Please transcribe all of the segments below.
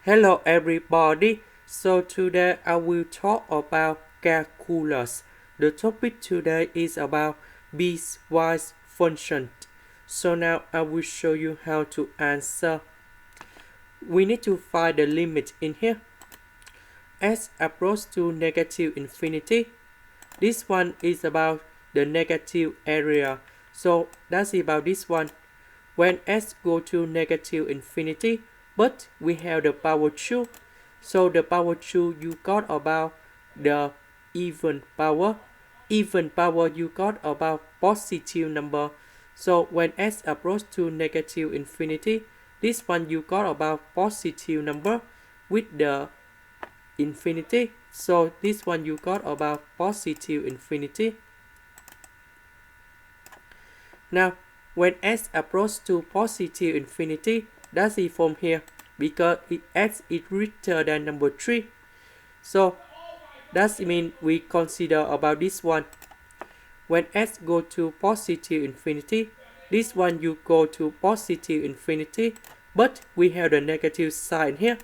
Hello everybody. So today I will talk about calculus. The topic today is about piecewise function. So now I will show you how to answer. We need to find the limit in here. As approach to negative infinity. This one is about the negative area. So that's about this one. When s go to negative infinity, but we have the power 2. So the power 2 you got about the even power. Even power you got about positive number. So when s approach to negative infinity, this one you got about positive number with the infinity. So this one you got about positive infinity. Now when s approaches to positive infinity, that's it from here, because s is greater than number 3. So that means we consider about this one. When s go to positive infinity, this one you go to positive infinity, but we have the negative sign here.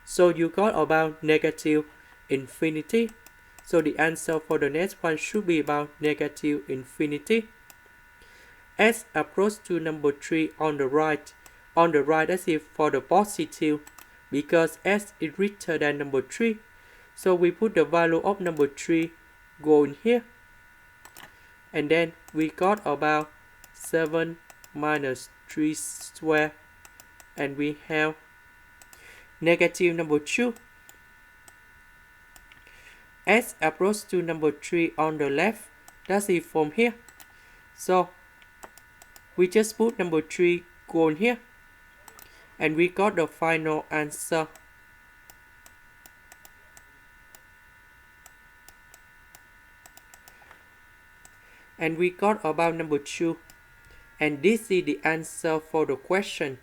So you got about negative infinity. So the answer for the next one should be about negative infinity. S approach to number 3 on the right. On the right, that's it for the positive, because S is greater than number 3. So we put the value of number 3 go in here. And then we got about 7 minus 3 square. And we have negative number 2. S approach to number 3 on the left. That's it from here. So we just put number 3 go in here. And we got the final answer. And we got about number 2. And this is the answer for the question.